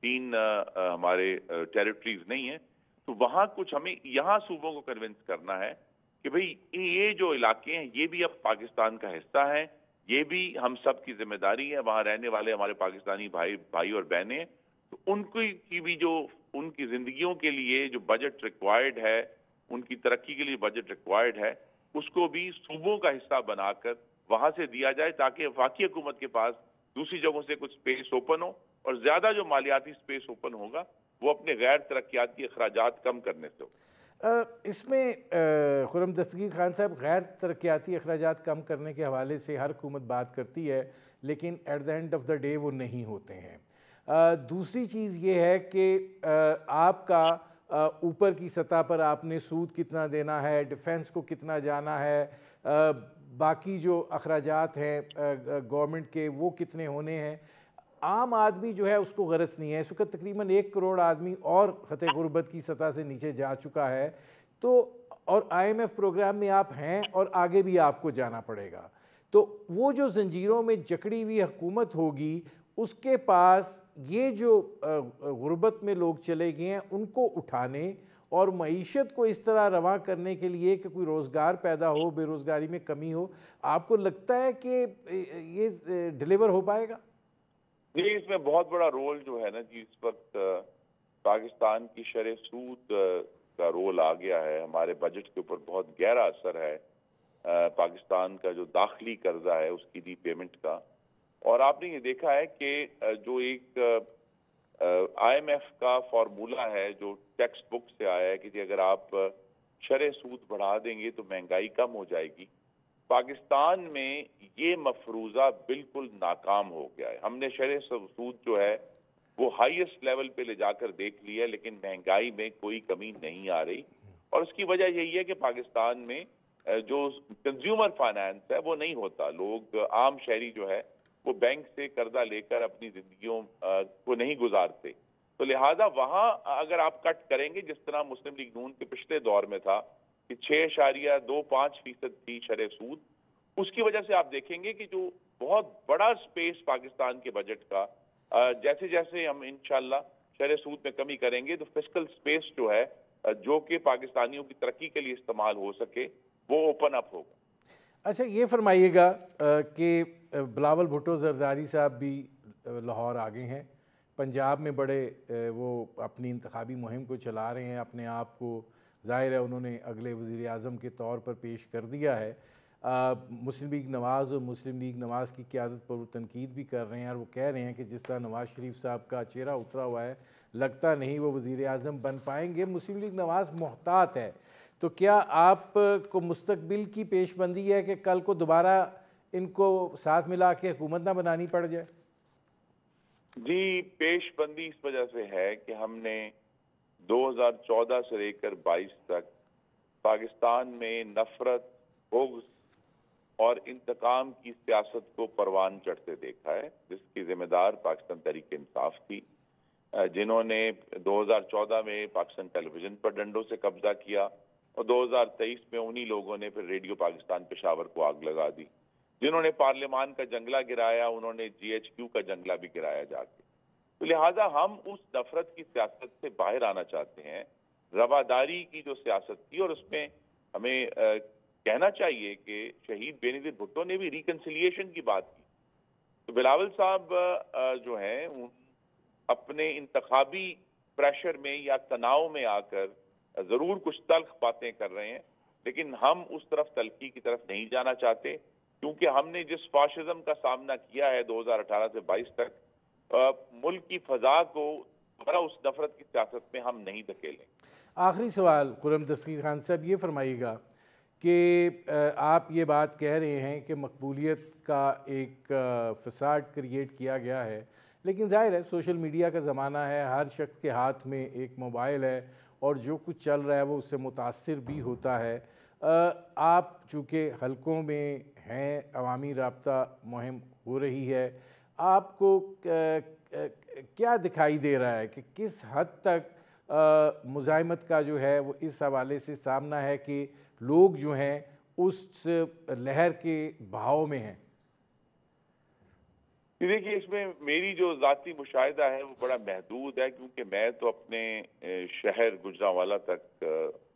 3 ہمارے ٹیریٹریز نہیں ہیں، تو وہاں کچھ ہمیں یہاں صوبوں کو کنونس کرنا ہے کہ بھئی یہ جو علاقے ہیں یہ بھی اب پاکستان کا حصہ ہیں، یہ بھی ہم سب کی ذمہ داری ہے، وہاں رہنے والے ہمارے پاکستانی بھائی اور بہنیں، تو ان کی بھی جو ان کی زندگیوں کے لیے جو بجٹ ریکوائرڈ ہے، ان کی ترقی کے لیے بجٹ ریکوائرڈ ہے، اس کو بھی صوبوں کا حصہ بنا کر وہاں سے دیا جائے، تاکہ وفاقی حکومت کے پاس دوسری جگہوں سے کچھ سپیس اوپن ہو، اور زیادہ جو مالیاتی سپیس اوپن ہوگا وہ اپنے غیر ترقیاتی اخراجات کم کرنے سے ہو۔ اس میں خرم دستگیر خان صاحب غیر ترقیاتی اخراجات کم کرنے کے حوالے سے ہر حکومت بات کرتی ہے، لیکن at the end of the day وہ نہیں ہوتے ہیں۔ دوسری چیز یہ ہے کہ آپ کا اوپر کی سطح پر آپ نے سود کتنا دینا ہے، ڈیفنس کو کتنا جانا ہے، باقی جو اخراجات ہیں گورنمنٹ کے وہ کتنے ہونے ہیں، عام آدمی جو ہے اس کو غرض نہیں ہے۔ اس وقت تقریباً 1 کروڑ آدمی اور خطے غربت کی سطح سے نیچے جا چکا ہے، تو اور IMF پروگرام میں آپ ہیں اور آگے بھی آپ کو جانا پڑے گا، تو وہ جو زنجیروں میں جکڑی ہوئی حکومت ہوگی اس کے پاس یہ جو غربت میں لوگ چلے گئے ہیں ان کو اٹھانے اور معیشت کو اس طرح رواں کرنے کے لیے کہ کوئی روزگار پیدا ہو، بے روزگاری میں کمی ہو، آپ کو لگتا ہے کہ یہ ڈیلیور ہو پائے گا؟ جی، اس میں بہت بڑا رول جو ہے نا جی، اس وقت پاکستان کی شرح سود کا رول آ گیا ہے، ہمارے بجٹ کے اوپر بہت گہرا اثر ہے پاکستان کا جو داخلی قرضہ ہے اس کی ری پیمنٹ کا۔ اور آپ نے یہ دیکھا ہے کہ جو ایک IMF کا فارمولا ہے جو ٹیکسٹ بک سے آیا ہے کہ اگر آپ شرح سود بڑھا دیں گے تو مہنگائی کم ہو جائے گی، پاکستان میں یہ مفروضہ بالکل ناکام ہو گیا ہے۔ ہم نے شرح سود جو ہے وہ ہائیسٹ لیول پہ لے جا کر دیکھ لیا، لیکن مہنگائی میں کوئی کمی نہیں آ رہی، اور اس کی وجہ یہی ہے کہ پاکستان میں جو کنزیومر فائنانس ہے وہ نہیں ہوتا۔ لوگ عام شہری جو ہے وہ بینک سے قرضہ لے کر اپنی زندگیوں کو نہیں گزارتے، تو لہٰذا وہاں اگر آپ کٹ کریں گے جس طرح مسلم لیگ نون کے پچھلے دور میں تھا کہ 6.25% تھی شرح سود، اس کی وجہ سے آپ دیکھیں گے کہ جو بہت بڑا سپیس پاکستان کے بجٹ کا جیسے جیسے ہم انشاءاللہ شرح سود میں کمی کریں گے تو فسکل سپیس جو ہے جو کہ پاکستانیوں کی ترقی کے لیے استعمال ہو سکے وہ اوپن اپ ہوگا۔ اچھا یہ فرمائیے گا کہ بلاول بھٹو زرداری صاحب بھی لاہور آ گئے ہیں، پنجاب میں بڑے وہ اپنی انتخابی مہم کو چلا رہے ہیں، اپنے آپ کو ظاہر ہے انہوں نے اگلے وزیر اعظم کے طور پر پیش کر دیا ہے۔ مسلم لیگ نواز اور مسلم لیگ نواز کی قیادت پر وہ تنقید بھی کر رہے ہیں، اور وہ کہہ رہے ہیں کہ جس طرح نواز شریف صاحب کا چہرہ اترا ہوا ہے لگتا نہیں وہ وزیر اعظم بن پائیں گے۔ مسلم لیگ نواز محتاط ہے، تو کیا آپ کو مستقبل کی پیش بندی ہے کہ کل کو دوبارہ ان کو ساتھ ملا کے حکومت نہ بنانی پڑ جائے؟ جی، پیش بندی اس وجہ سے ہے کہ ہم نے 2014 سے لے کر 22 تک پاکستان میں نفرت، بغض اور انتقام کی سیاست کو پروان چڑھتے دیکھا ہے، جس کی ذمہ دار پاکستان تحریک انصاف تھی، جنہوں نے 2014 میں پاکستان ٹیلی ویژن پر ڈنڈوں سے قبضہ کیا، اور 2023 میں انہی لوگوں نے پھر ریڈیو پاکستان پشاور کو آگ لگا دی، جنہوں نے پارلیمان کا جنگلہ گرایا انہوں نے GHQ کا جنگلہ بھی گرایا جا کے۔ تو لہٰذا ہم اس نفرت کی سیاست سے باہر آنا چاہتے ہیں، رواداری کی جو سیاست تھی، اور اس میں ہمیں کہنا چاہیے کہ شہید بے نظیر بھٹو نے بھی ریکنسیلیشن کی بات کی، تو بلاول صاحب جو ہیں اپنے انتخابی پریشر میں یا تناؤ میں آ کر ضرور کچھ تلخ باتیں کر رہے ہیں، لیکن ہم اس طرف تلخی کی طرف نہیں جانا چاہتے، کیونکہ ہم نے جس فاشزم کا سامنا کیا ہے 2018 سے 22 تک، ملک کی فضا کو دوبارہ اس نفرت کی سیاست میں ہم نہیں دھکیلیں۔ آخری سوال خرم دستگیر خان صاحب یہ فرمائیے گا کہ آپ یہ بات کہہ رہے ہیں کہ مقبولیت کا ایک فساد کریٹ کیا گیا ہے، لیکن ظاہر ہے سوشل میڈیا کا زمانہ ہے، ہر شخص کے ہاتھ میں ایک موبائل ہے اور جو کچھ چل رہا ہے وہ اس سے متاثر بھی ہوتا ہے۔ آپ چونکہ حلقوں میں ہیں، عوامی رابطہ مہم ہو رہی ہے، آپ کو کیا دکھائی دے رہا ہے کہ کس حد تک مزاحمت کا جو ہے وہ اس حوالے سے سامنا ہے کہ لوگ جو ہیں اس لہر کے بہاؤ میں ہیں؟ دیکھیے، اس میں میری جو ذاتی مشاہدہ ہے وہ بڑا محدود ہے، کیونکہ میں تو اپنے شہر گجرانوالہ تک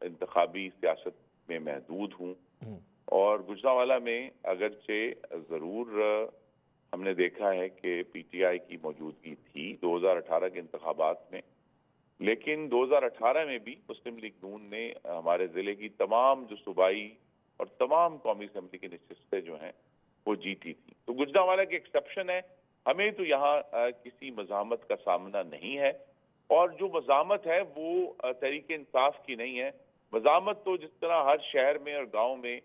انتخابی سیاست میں محدود ہوں، اور گجرانوالہ میں اگرچہ ضرور ہم نے دیکھا ہے کہ PTI کی موجودگی تھی 2018 کے انتخابات میں، لیکن 2018 میں بھی مسلم لیگ نون نے ہمارے ضلع کی تمام جو صوبائی اور تمام قومی اسمبلی کی نشستیں جو ہیں وہ جیتی تھی۔ تو گجرانوالہ کی ایکسیپشن ہے، ہمیں تو یہاں کسی مزاحمت کا سامنا نہیں ہے، اور جو مزاحمت ہے وہ تحریک انصاف کی نہیں ہے، مزاحمت تو جس طرح ہر شہر میں اور گاؤں میں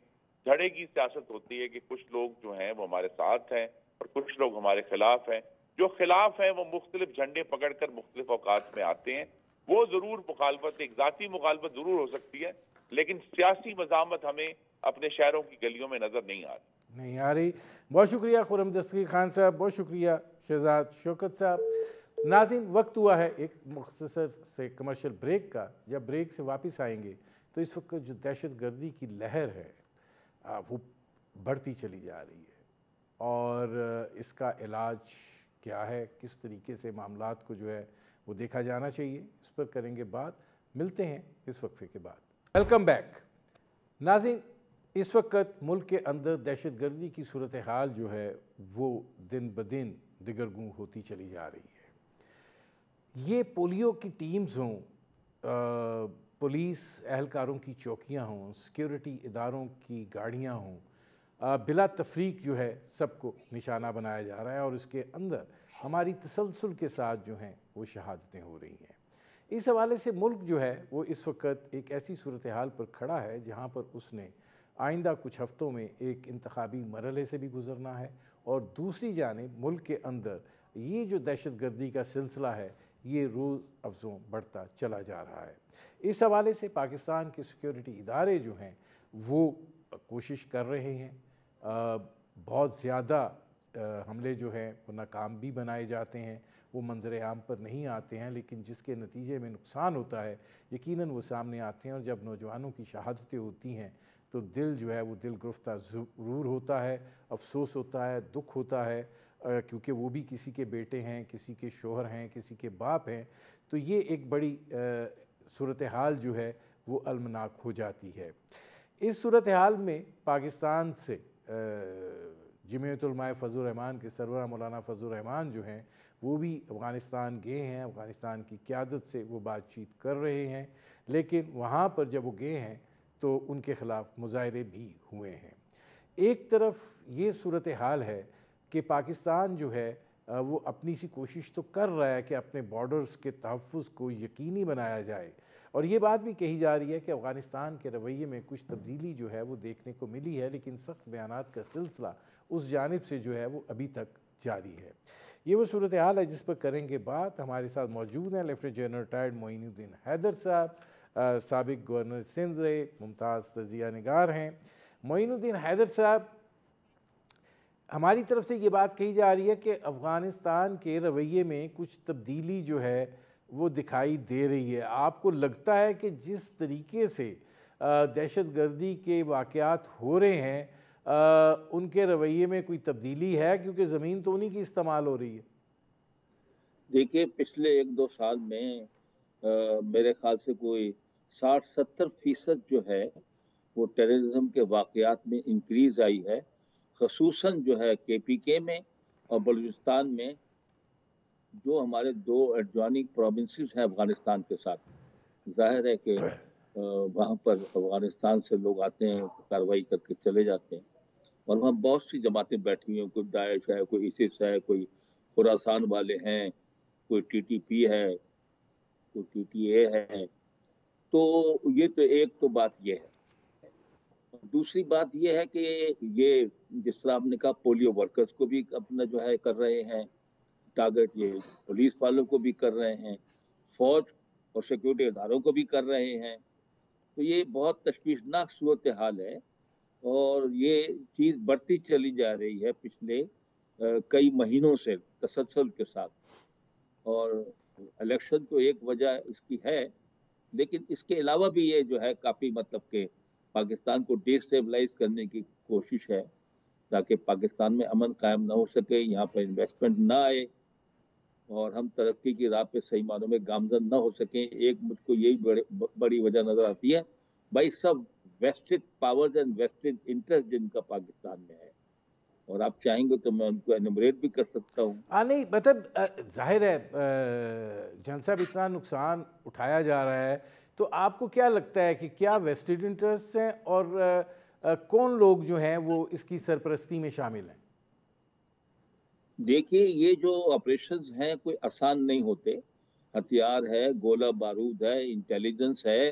دھڑے کی سیاست ہوتی ہے کہ کچھ لوگ جو ہیں وہ ہمارے ساتھ ہیں اور کچھ لوگ ہمارے خلاف ہیں. جو خلاف ہیں وہ مختلف جھنڈے پکڑ کر مختلف اوقات میں آتے ہیں. وہ ضرور مخالفت، ایک ذاتی مخالفت ضرور ہو سکتی ہے، لیکن سیاسی مزاحمت ہمیں اپنے شہروں کی گلیوں میں نظر نہیں آ رہی. بہت شکریہ خرم دستگیر خان صاحب، بہت شکریہ شہزاد شوکت صاحب. ناظرین، وقت ہوا ہے ایک مختصر سے کمرشل بریک کا. جب بریک سے واپس آئیں گے تو اس وقت جو دہشت گردی کی لہر ہے وہ بڑھتی چلی جا رہی ہے، اور اس کا علاج کیا ہے، کس طریقے سے معاملات کو جو ہے وہ دیکھا جانا چاہیے، اس پر کریں گے بات. ملتے ہیں اس وقفے کے بعد. Welcome back. ناظرین، اس وقت ملک کے اندر دہشت گردی کی صورتحال جو ہے وہ دن بدن دگرگوں ہوتی چلی جا رہی ہے. یہ پولیو کی ٹیمز ہوں، پولیس اہلکاروں کی چوکیاں ہوں، سیکیورٹی اداروں کی گاڑیاں ہوں، بلا تفریق جو ہے سب کو نشانہ بنایا جا رہا ہے، اور اس کے اندر ہماری تسلسل کے ساتھ جو ہیں وہ شہادتیں ہو رہی ہیں. اس حوالے سے ملک جو ہے وہ اس وقت ایک ایسی صورتحال پر کھڑا ہے جہاں پر اس نے آئندہ کچھ ہفتوں میں ایک انتخابی مرحلے سے بھی گزرنا ہے، اور دوسری جانب ملک کے اندر یہ جو دہشت گردی کا سلسلہ ہے یہ روز افزوں بڑھتا چلا جا رہا ہے. اس حوالے سے پاکستان کے سیکیورٹی ادارے جو ہیں وہ کوشش کر رہے ہیں. بہت زیادہ حملے جو ہیں وہ ناکام بھی بنائے جاتے ہیں، وہ منظر عام پر نہیں آتے ہیں، لیکن جس کے نتیجے میں نقصان ہوتا ہے یقیناً وہ سامنے آتے ہیں. اور جب نوجوانوں کی شہادتیں ہوتی ہیں تو دل جو ہے وہ دل گرفتہ ضرور ہوتا ہے، افسوس ہوتا ہے، دکھ ہوتا ہے، کیونکہ وہ بھی کسی کے بیٹے ہیں، کسی کے شوہر ہیں، کسی کے باپ ہیں. تو یہ ایک بڑی صورتحال جو ہے وہ المناک ہو جاتی ہے. اس صورتحال میں پاکستان سے جمعیت علماء فضل الرحمان کے سربراہ مولانا فضل الرحمان جو ہیں وہ بھی افغانستان گئے ہیں. افغانستان کی قیادت سے وہ بات چیت کر رہے ہیں، لیکن وہاں پر جب وہ گئے ہیں تو ان کے خلاف مظاہرے بھی ہوئے ہیں. ایک طرف یہ صورتحال ہے کہ پاکستان جو ہے وہ اپنی سی کوشش تو کر رہا ہے کہ اپنے بارڈرز کے تحفظ کو یقینی بنایا جائے، اور یہ بات بھی کہی جا رہی ہے کہ افغانستان کے رویے میں کچھ تبدیلی جو ہے وہ دیکھنے کو ملی ہے، لیکن سخت بیانات کا سلسلہ اس جانب سے جو ہے وہ ابھی تک جاری ہے. یہ وہ صورتحال ہے جس پر کریں گے بات. ہمارے ساتھ موجود ہیں لیفٹیننٹ جنرل ریٹائرڈ معین الدین حیدر صاحب، سابق گورنر سندھ رہے، ممتاز تجزیہ نگار ہیں. معین الدین حیدر صاحب، ہماری طرف سے یہ بات کہی جا رہی ہے کہ افغانستان کے رویے میں کچھ تبدیلی جو ہے وہ دکھائی دے رہی ہے. آپ کو لگتا ہے کہ جس طریقے سے دہشت گردی کے واقعات ہو رہے ہیں ان کے رویے میں کوئی تبدیلی ہے، کیونکہ زمین تو انہی کی استعمال ہو رہی ہے؟ دیکھیے، پچھلے 1-2 سال میں میرے خیال سے کوئی 60-70% جو ہے وہ ٹیررزم کے واقعات میں انکریز آئی ہے، خصوصاً جو ہے کے پی کے میں اور بلوچستان میں، جو ہمارے 2 ایڈجوائننگ پروونسز ہیں افغانستان کے ساتھ. ظاہر ہے کہ وہاں پر افغانستان سے لوگ آتے ہیں، کارروائی کر کے چلے جاتے ہیں، اور وہاں بہت سی جماعتیں بیٹھی ہیں. کوئی داعش ہے، کوئی ISIS ہے، کوئی خراسان والے ہیں، کوئی TTP ہے، کوئی TTA ہے. تو یہ تو ایک تو بات یہ ہے. دوسری بات یہ ہے کہ یہ جس طرح آپ نے کہا پولیو ورکرز کو بھی اپنا جو ہے کر رہے ہیں ٹارگٹ، یہ پولیس والوں کو بھی کر رہے ہیں، فوج اور سیکورٹی اداروں کو بھی کر رہے ہیں. تو یہ بہت تشویشناک صورتحال ہے، اور یہ چیز بڑھتی چلی جا رہی ہے پچھلے کئی مہینوں سے تسلسل کے ساتھ. اور الیکشن تو ایک وجہ اس کی ہے، لیکن اس کے علاوہ بھی یہ جو ہے کافی مطلب کہ پاکستان کو ڈی اسٹیبلائز کرنے کی کوشش ہے، تاکہ پاکستان میں امن قائم نہ ہو سکے، یہاں پر انویسٹمنٹ نہ آئے، اور ہم ترقی کی راہ پہ صحیح معنوں میں گامزن نہ ہو سکیں. ایک مجھ کو یہی بڑی وجہ نظر آتی ہے بھائی، سب vested powers and vested interest جن کا پاکستان میں ہے، اور آپ چاہیں گے تو میں ان کو انومریٹ بھی کر سکتا ہوں. نہیں، مطلب ظاہر ہے جان صاحب اتنا نقصان اٹھایا جا رہا ہے، تو آپ کو کیا لگتا ہے کہ کیا ویسٹڈ انٹرسٹ ہیں، اور کون لوگ جو ہیں وہ اس کی سرپرستی میں شامل ہیں؟ دیکھیے، یہ جو آپریشنز ہیں کوئی آسان نہیں ہوتے. ہتھیار ہے، گولہ بارود ہے، انٹیلیجنس ہے،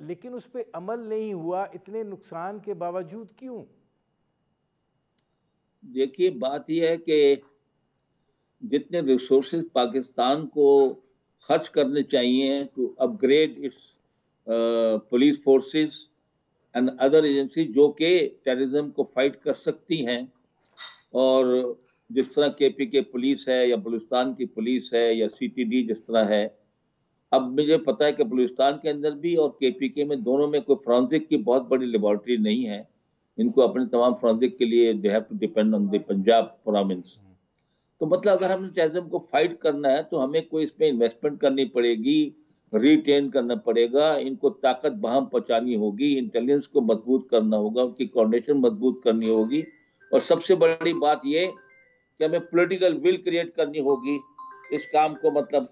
لیکن اس پہ عمل نہیں ہوا، اتنے نقصان کے باوجود کیوں؟ دیکھیے بات یہ ہے کہ جتنے ریسورسز پاکستان کو خرچ کرنے چاہیے to upgrade its police forces and other agency جو کہ ٹیررزم کو فائٹ کر سکتی ہیں، اور جس طرح کے پی کے پولیس ہے یا بلوچستان کی پولیس ہے یا سی ٹی ڈی جس طرح ہے. اب مجھے پتا ہے کہ بلوچستان کے اندر بھی اور کے پی کے میں دونوں میں کوئی فرانزک کی بہت بڑی لیبارٹری نہیں ہے. ان کو اپنے تمام فرانزک کے لیے they have to depend on the Punjab province. تو مطلب اگر ہم نے ٹیررزم کو فائٹ کرنا ہے تو ہمیں کوئی اس میں انویسٹمنٹ کرنی پڑے گی، ریٹین کرنا پڑے گا، ان کو طاقت بہم پہنچانی ہوگی، انٹیلیجنس کو مضبوط کرنا ہوگا، ان کی کوارڈینیشن مضبوط کرنی ہوگی، اور سب سے بڑی بات یہ کہ ہمیں پولیٹیکل ول کریٹ کرنی ہوگی اس کام کو مطلب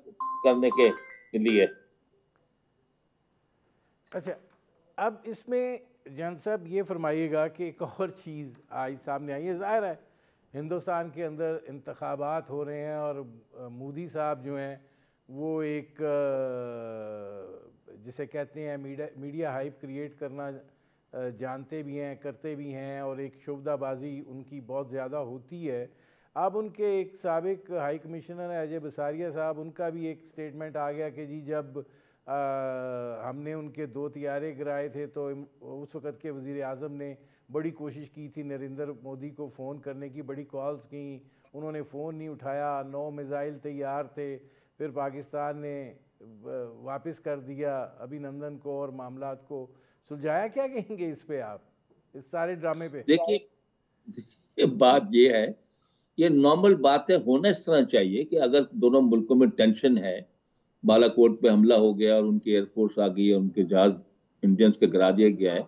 کرنے کے لیے. اچھا، اب اس میں جان صاحب یہ فرمائیے گا کہ ایک اور چیز آج سامنے آئی ہے. ظاہر ہے ہندوستان کے اندر انتخابات ہو رہے ہیں اور مودی صاحب جو ہیں وہ ایک جسے کہتے ہیں میڈیا ہائپ کریٹ کرنا جانتے بھی ہیں، کرتے بھی ہیں، اور ایک شعبدہ بازی ان کی بہت زیادہ ہوتی ہے. اب ان کے ایک سابق ہائی کمشنر ہیں اجے بساریہ صاحب، ان کا بھی ایک سٹیٹمنٹ آ گیا کہ جی جب ہم نے ان کے 2 طیارے گرائے تھے تو اس وقت کے وزیر اعظم نے بڑی کوشش کی تھی نریندر مودی کو فون کرنے کی، بڑی کالز کیں، انہوں نے فون نہیں اٹھایا، 9 میزائل تیار تھے، پھر پاکستان نے واپس کر دیا ابھی نندن کو اور معاملات کو سلجھایا. کیا کہیں گے اس پہ آپ، اس سارے ڈرامے پہ؟ دیکھیے بات یہ ہے، یہ نارمل باتیں ہونا اس طرح چاہیے کہ اگر دونوں ملکوں میں ٹینشن ہے، بالا کوٹ پہ حملہ ہو گیا اور ان کی ایئر فورس آ گئی ہے، ان کے جہاز انڈینز کے گرا دیا گیا ہے،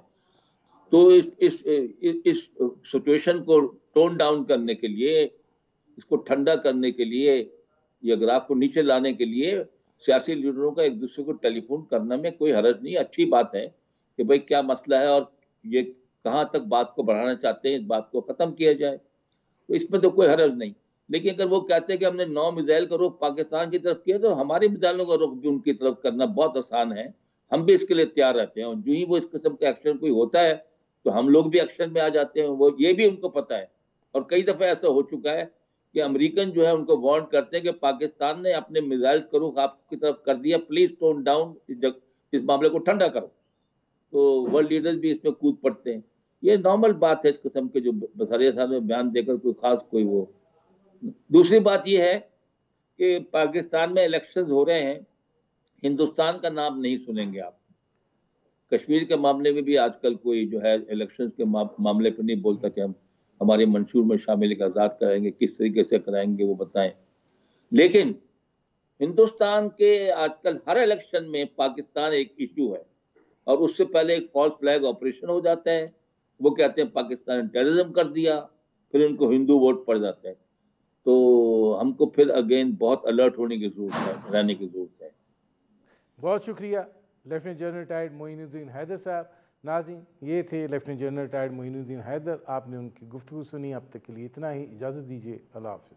تو اس سچویشن کو ٹون ڈاؤن کرنے کے لیے، اس کو ٹھنڈا کرنے کے لیے، یہ گراف کو نیچے لانے کے لیے سیاسی لیڈروں کا ایک دوسرے کو ٹیلی فون کرنا میں کوئی حرج نہیں. اچھی بات ہے کہ بھئی کیا مسئلہ ہے اور یہ کہاں تک بات کو بڑھانا چاہتے ہیں، اس بات کو ختم کیا جائے، تو اس میں تو کوئی حرج نہیں. لیکن اگر وہ کہتے ہیں کہ ہم نے 9 میزائل کا رخ پاکستان کی طرف کیا تو ہمارے میزائلوں کا رخ بھی ان کی طرف کرنا بہت آسان ہے. ہم بھی اس کے لیے تیار رہتے ہیں، اور جو ہی وہ اس قسم کا ایکشن کوئی ہوتا ہے تو ہم لوگ بھی ایکشن میں آ جاتے ہیں. وہ یہ بھی ان کو پتا ہے، اور کئی دفعہ ایسا ہو چکا ہے کہ امریکن جو ہے ان کو وارن کرتے ہیں کہ پاکستان نے اپنے میزائل کا رخ آپ کی طرف کر دیا، پلیز ٹون ڈاؤن، اس معاملے کو ٹھنڈا کرو. تو ورلڈ لیڈرز بھی اس میں کود پڑتے ہیں. یہ نارمل بات ہے اس قسم کے جو بساریہ صاحب نے بیان دے کر کوئی خاص کوئی وہ. دوسری بات یہ ہے کہ پاکستان میں الیکشنز ہو رہے ہیں، ہندوستان کا نام نہیں سنیں گے آپ. کشمیر کے معاملے میں بھی آج کل کوئی جو ہے الیکشنز کے معاملے پہ نہیں بولتا کہ ہم ہمارے منشور میں شامل آزاد کرائیں گے، کس طریقے سے کرائیں گے وہ بتائیں. لیکن ہندوستان کے آج کل ہر الیکشن میں پاکستان ایک ایشو ہے، اور اس سے پہلے ایک فالس فلیگ آپریشن ہو جاتا ہے. وہ کہتے ہیں پاکستان نے ٹیررزم کر دیا، پھر ان کو ہندو ووٹ پڑ جاتا ہے. تو ہم کو پھر اگین بہت الرٹ ہونے کی ضرورت ہے، رہنے کی ضرورت ہے. بہت شکریہ لیفٹیننٹ جنرل ریٹائرڈ معین الدین حیدر صاحب. ناظرین، یہ تھے لیفٹیننٹ جنرل ریٹائرڈ معین الدین حیدر. آپ نے ان کی گفتگو سنی. اب تک کے لیے اتنا ہی، اجازت دیجیے. اللہ حافظ.